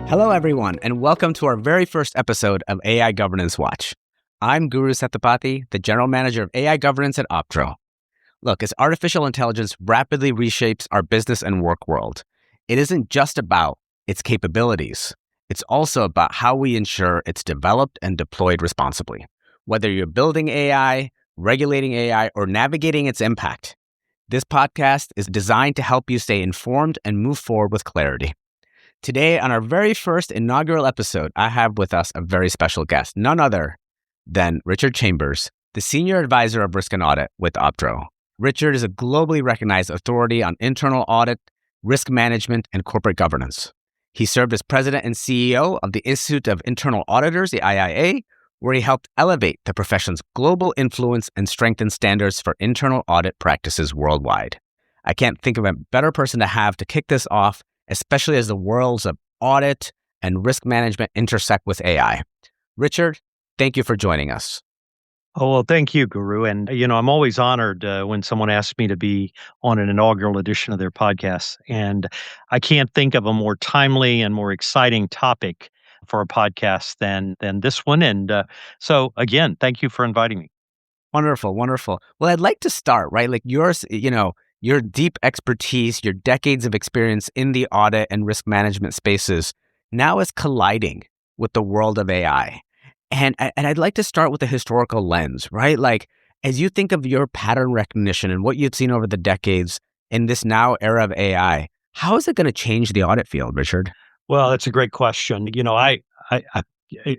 Hello, everyone, and welcome to our very first episode of AI Governance Watch. I'm Guru Sethupathy, the General Manager of AI Governance at Optro. Look, as artificial intelligence rapidly reshapes our business and work world, it isn't just about its capabilities. It's also about how we ensure it's developed and deployed responsibly. Whether you're building AI, regulating AI, or navigating its impact, this podcast is designed to help you stay informed and move forward with clarity. Today, on our very first inaugural episode, I have with us a very special guest, none other than Richard Chambers, the Senior Advisor of Risk and Audit with Optro. Richard is a globally recognized authority on internal audit, risk management, and corporate governance. He served as President and CEO of the Institute of Internal Auditors, the IIA, where he helped elevate the profession's global influence and strengthen standards for internal audit practices worldwide. I can't think of a better person to have to kick this off, especially as the worlds of audit and risk management intersect with AI. Richard, thank you for joining us. Oh, well, thank you, Guru. And, I'm always honored when someone asks me to be on an inaugural edition of their podcast. And I can't think of a more timely and more exciting topic for a podcast than this one. And so, again, thank you for inviting me. Wonderful, wonderful. Well, I'd like to start, right? Like yours, your deep expertise, your decades of experience in the audit and risk management spaces now is colliding with the world of AI. And I'd like to start with a historical lens, right? Like, as you think of your pattern recognition and what you've seen over the decades in this now era of AI, how is it going to change the audit field, Richard? Well, that's a great question. I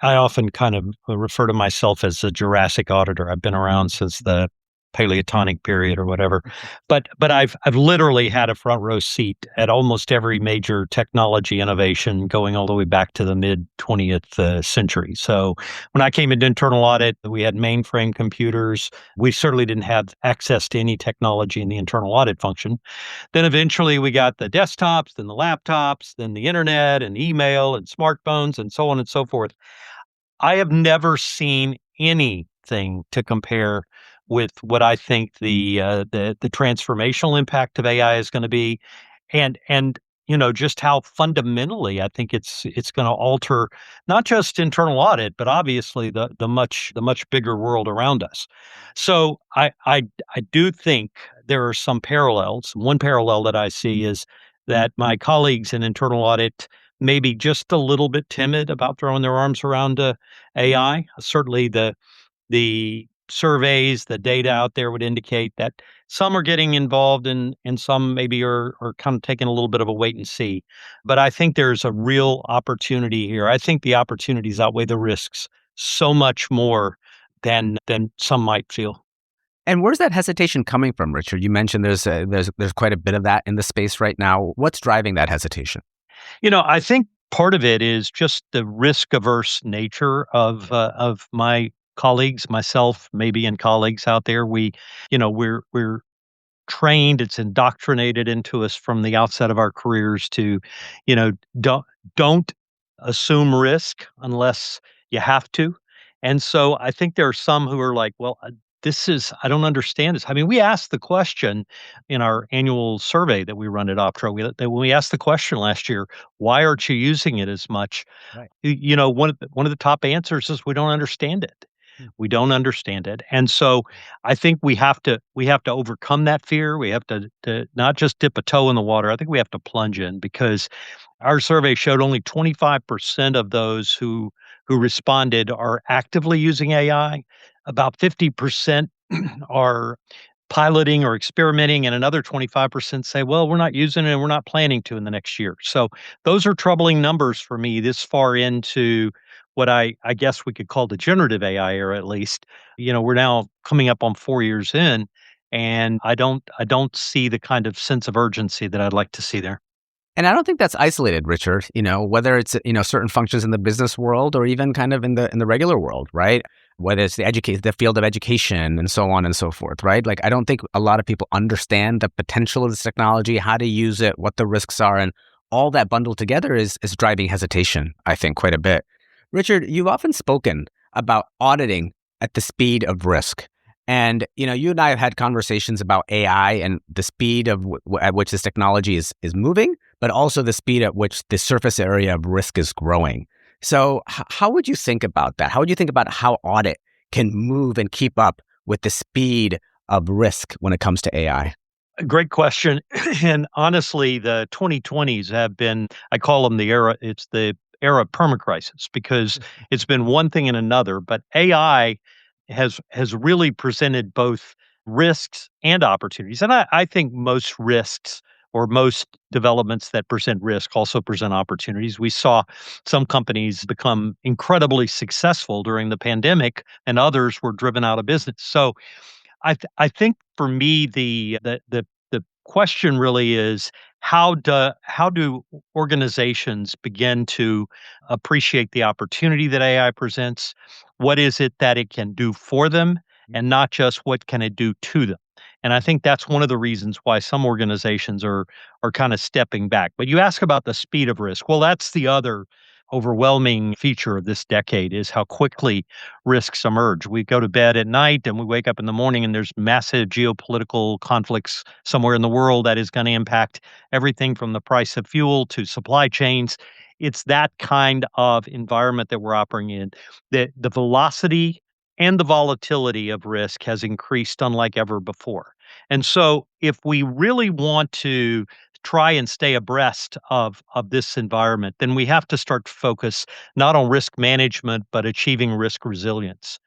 often kind of refer to myself as a Jurassic auditor. I've been around since the Paleontonic period or whatever, but I've literally had a front row seat at almost every major technology innovation going all the way back to the mid 20th century. So when I came into internal audit, we had mainframe computers. We certainly didn't have access to any technology in the internal audit function. Then eventually we got the desktops, then the laptops, then the internet and email and smartphones and so on and so forth. I have never seen anything to compare with what I think the transformational impact of AI is going to be, and just how fundamentally I think it's going to alter not just internal audit, but obviously the much bigger world around us. So I do think there are some parallels. One parallel that I see is that my colleagues in internal audit may be just a little bit timid about throwing their arms around AI. Certainly the surveys, the data out there would indicate that some are getting involved and some maybe are kind of taking a little bit of a wait and see. But I think there's a real opportunity here. I think the opportunities outweigh the risks so much more than some might feel. And where's that hesitation coming from, Richard? You mentioned there's quite a bit of that in the space right now. What's driving that hesitation? I think part of it is just the risk-averse nature of my colleagues, myself, maybe, and colleagues out there. We're trained, it's indoctrinated into us from the outset of our careers to, don't assume risk unless you have to. And so I think there are some who are like, well, I don't understand this. I mean, we asked the question in our annual survey that we run at Optro. When we asked the question last year, why aren't you using it as much? Right. One of the top answers is we don't understand it. We don't understand it. And so I think we have to overcome that fear. We have to not just dip a toe in the water. I think we have to plunge in, because our survey showed only 25% of those who responded are actively using AI. About 50% are piloting or experimenting, and another 25% say, well, we're not using it and we're not planning to in the next year. So those are troubling numbers for me this far into what I guess we could call the generative AI era, at least. We're now coming up on 4 years in, and I don't see the kind of sense of urgency that I'd like to see there. And I don't think that's isolated, Richard, whether it's, certain functions in the business world or even kind of in the regular world, right? Whether it's the field of education and so on and so forth, right? Like, I don't think a lot of people understand the potential of this technology, how to use it, what the risks are, and all that bundled together is driving hesitation, I think, quite a bit. Richard, you've often spoken about auditing at the speed of risk. And, you and I have had conversations about AI and the speed at which this technology is moving, but also the speed at which the surface area of risk is growing. So how would you think about that? How would you think about how audit can move and keep up with the speed of risk when it comes to AI? Great question. And honestly, the 2020s have been, I call them it's the era of permacrisis because it's been one thing and another. But AI has really presented both risks and opportunities. And I think most risks or most developments that present risk also present opportunities. We saw some companies become incredibly successful during the pandemic, and others were driven out of business. So I think for me the question really is how do organizations begin to appreciate the opportunity that AI presents? What is it that it can do for them, and not just what can it do to them? And I think that's one of the reasons why some organizations are kind of stepping back. But you ask about the speed of risk. Well, that's the other overwhelming feature of this decade is how quickly risks emerge. We go to bed at night and we wake up in the morning and there's massive geopolitical conflicts somewhere in the world that is going to impact everything from the price of fuel to supply chains. It's that kind of environment that we're operating in. The velocity and the volatility of risk has increased unlike ever before. And so if we really want to try and stay abreast of this environment, then we have to start to focus not on risk management, but achieving risk resilience.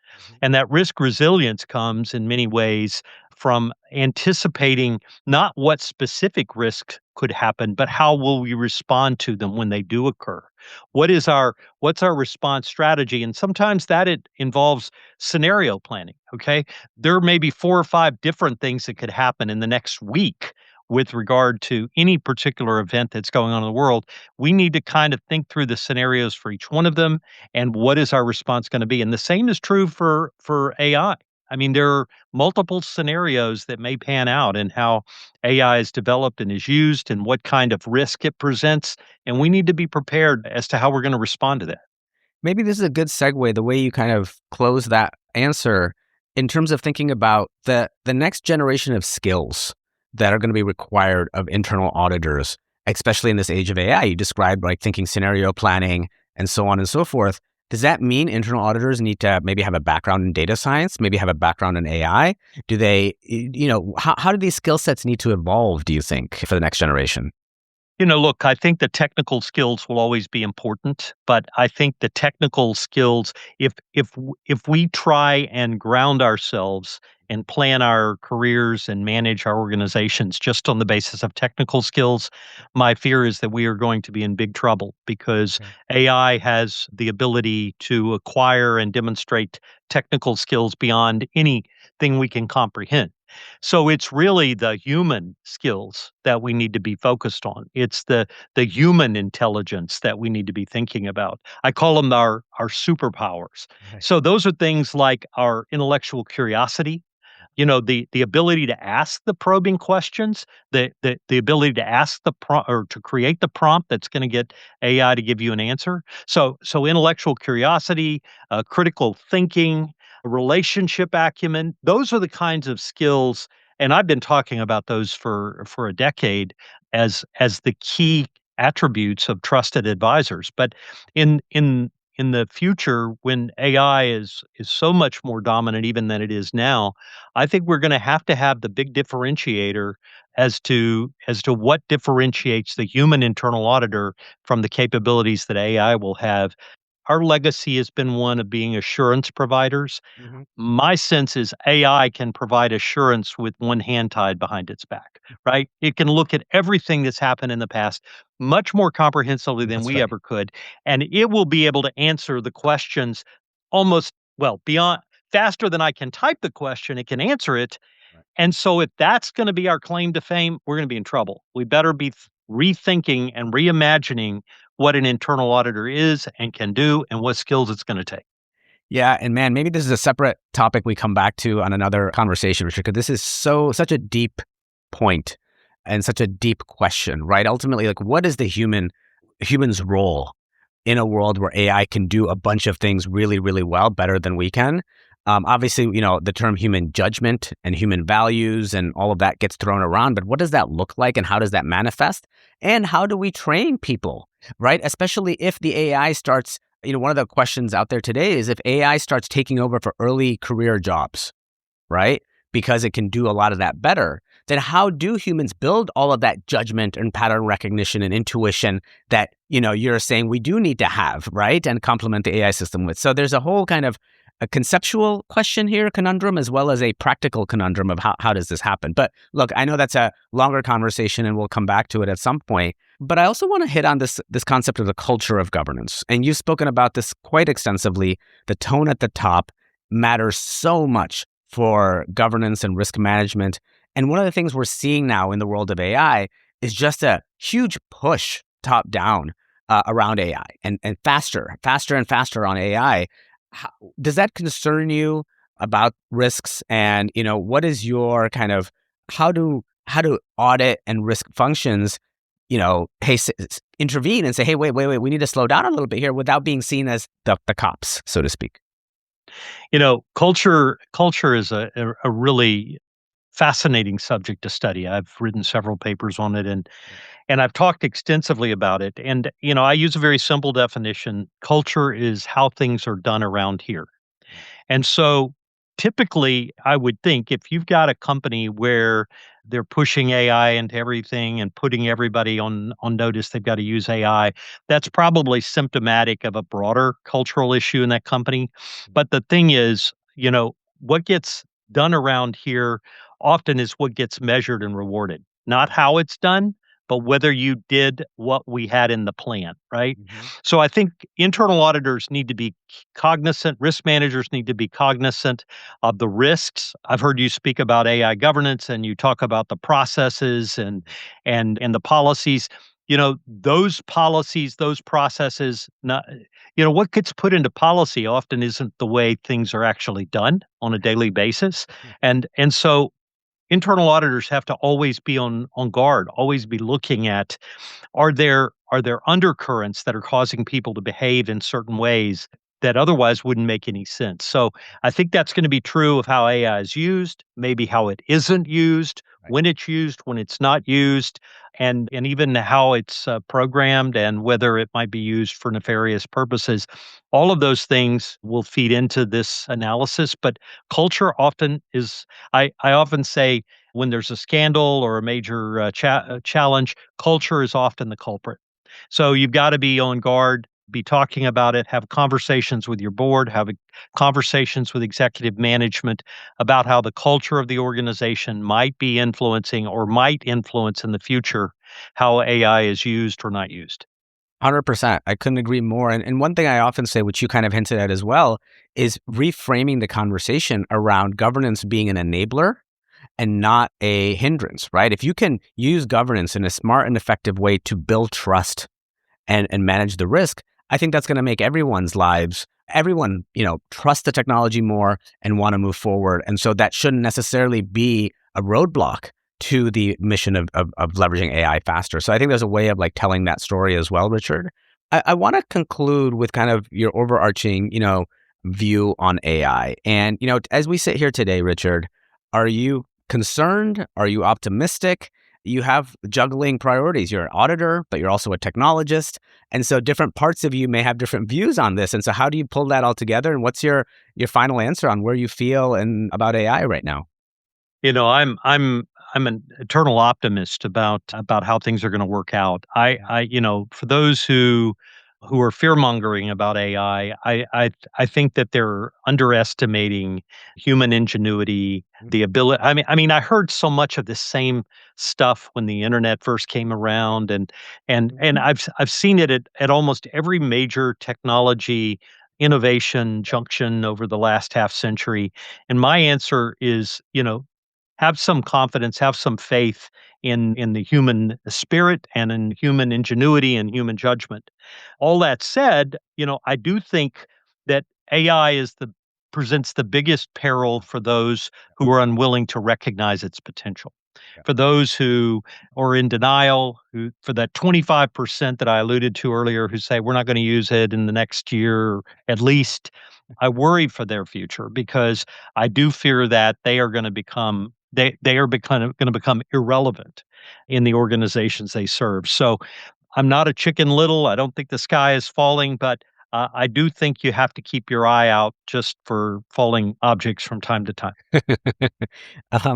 And that risk resilience comes in many ways from anticipating not what specific risk could happen, but how will we respond to them when they do occur? What's our response strategy? And sometimes that it involves scenario planning. Okay. There may be 4 or 5 different things that could happen in the next week with regard to any particular event that's going on in the world. We need to kind of think through the scenarios for each one of them and what is our response going to be. And the same is true for AI. I mean, there are multiple scenarios that may pan out and how AI is developed and is used and what kind of risk it presents. And we need to be prepared as to how we're going to respond to that. Maybe this is a good segue, the way you kind of close that answer in terms of thinking about the next generation of skills that are going to be required of internal auditors, especially in this age of AI. You described like thinking scenario planning and so on and so forth. Does that mean internal auditors need to maybe have a background in data science, maybe have a background in AI? Do they, how do these skill sets need to evolve, do you think, for the next generation? Look, I think the technical skills will always be important, but I think the technical skills, if we try and ground ourselves and plan our careers and manage our organizations just on the basis of technical skills, my fear is that we are going to be in big trouble because AI has the ability to acquire and demonstrate technical skills beyond anything we can comprehend. So it's really the human skills that we need to be focused on. It's the human intelligence that we need to be thinking about. I call them our superpowers. Right. So those are things like our intellectual curiosity, the ability to ask the probing questions, the ability to ask the prompt or to create the prompt that's going to get AI to give you an answer. So intellectual curiosity, critical thinking, relationship acumen, those are the kinds of skills, and I've been talking about those for a decade as the key attributes of trusted advisors. But in the future, when AI is so much more dominant even than it is now, I think we're going to have the big differentiator as to what differentiates the human internal auditor from the capabilities that AI will have. Our legacy has been one of being assurance providers. Mhm. My sense is AI can provide assurance with one hand tied behind its back, right? It can look at everything that's happened in the past much more comprehensively than That's we right. ever could. And it will be able to answer the questions almost, well, beyond faster than I can type the question, it can answer it. Right. And so if that's going to be our claim to fame, we're going to be in trouble. We better be rethinking and reimagining what an internal auditor is and can do and what skills it's going to take. Yeah, and man, maybe this is a separate topic we come back to on another conversation, Richard, because this is such a deep point and such a deep question, right? Ultimately, like what is the human's role in a world where AI can do a bunch of things really, really well, better than we can? Obviously, the term human judgment and human values and all of that gets thrown around, but what does that look like and how does that manifest? And how do we train people, right? Especially if the AI starts, one of the questions out there today is if AI starts taking over for early career jobs, right? Because it can do a lot of that better, then how do humans build all of that judgment and pattern recognition and intuition that, you're saying we do need to have, right? And complement the AI system with. So there's a whole kind of a conceptual question here, conundrum, as well as a practical conundrum of how does this happen? But look, I know that's a longer conversation and we'll come back to it at some point. But I also want to hit on this concept of the culture of governance. And you've spoken about this quite extensively. The tone at the top matters so much for governance and risk management. And one of the things we're seeing now in the world of AI is just a huge push top down around AI and faster and faster on AI. Does that concern you about risks? And, what is your kind of, how do audit and risk functions, intervene and say, hey, wait, we need to slow down a little bit here without being seen as the cops, so to speak? Culture is a really fascinating subject to study. I've written several papers on it and I've talked extensively about it. And, I use a very simple definition. Culture is how things are done around here. And so typically, I would think if you've got a company where they're pushing AI into everything and putting everybody on notice they've got to use AI, that's probably symptomatic of a broader cultural issue in that company. But the thing is, what gets done around here often is what gets measured and rewarded, not how it's done, but whether you did what we had in the plan, right? Mm-hmm. So I think internal auditors need to be cognizant, risk managers need to be cognizant of the risks. I've heard you speak about AI governance and you talk about the processes and the policies. Those policies, those processes, not, what gets put into policy often isn't the way things are actually done on a daily basis. And so internal auditors have to always be on guard, always be looking at are there undercurrents that are causing people to behave in certain ways that otherwise wouldn't make any sense. So I think that's going to be true of how AI is used, maybe how it isn't used, Right. when it's not used, and even how it's programmed and whether it might be used for nefarious purposes. All of those things will feed into this analysis, but culture often is. I often say when there's a scandal or a major challenge, culture is often the culprit. So you've got to be on guard, be talking about it, have conversations with your board, have conversations with executive management about how the culture of the organization might be influencing or might influence in the future how AI is used or not used. 100%. I couldn't agree more. And one thing I often say, which you kind of hinted at as well, is reframing the conversation around governance being an enabler and not a hindrance, right? If you can use governance in a smart and effective way to build trust and manage the risk, I think that's going to make everyone, trust the technology more and want to move forward. And so that shouldn't necessarily be a roadblock to the mission of leveraging AI faster. So I think there's a way of telling that story as well, Richard. I want to conclude with kind of your overarching, view on AI. And, as we sit here today, Richard, are you concerned? Are you optimistic? You have juggling priorities. You're an auditor, but you're also a technologist. And so different parts of you may have different views on this. And so how do you pull that all together? And what's your final answer on where you feel and about AI right now? I'm an eternal optimist about how things are going to work out. For those who are fear mongering about AI, I think that they're underestimating human ingenuity, the ability. I heard so much of the same stuff when the internet first came around, and I've seen it at almost every major technology innovation junction over the last half century. And my answer is, have some confidence, have some faith in the human spirit and in human ingenuity and human judgment. All that said, I do think that AI presents the biggest peril for those who are unwilling to recognize its potential. Yeah. For those who are in denial, for that 25% that I alluded to earlier, who say we're not going to use it in the next year at least, I worry for their future because I do fear that they are going to become going to become irrelevant in the organizations they serve. So I'm not a Chicken Little. I don't think the sky is falling, but I do think you have to keep your eye out just for falling objects from time to time.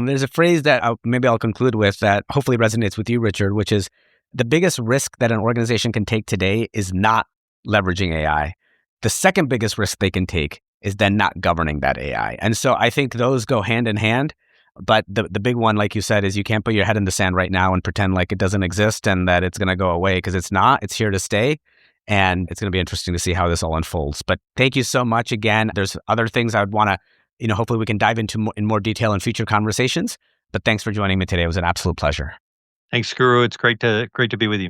There's a phrase that maybe I'll conclude with that hopefully resonates with you, Richard, which is the biggest risk that an organization can take today is not leveraging AI. The second biggest risk they can take is then not governing that AI. And so I think those go hand in hand. But the big one, like you said, is you can't put your head in the sand right now and pretend like it doesn't exist and that it's going to go away, because it's not. It's here to stay. And it's going to be interesting to see how this all unfolds. But thank you so much again. There's other things I would want to, hopefully we can dive into in more detail in future conversations. But thanks for joining me today. It was an absolute pleasure. Thanks, Guru. It's great to be with you.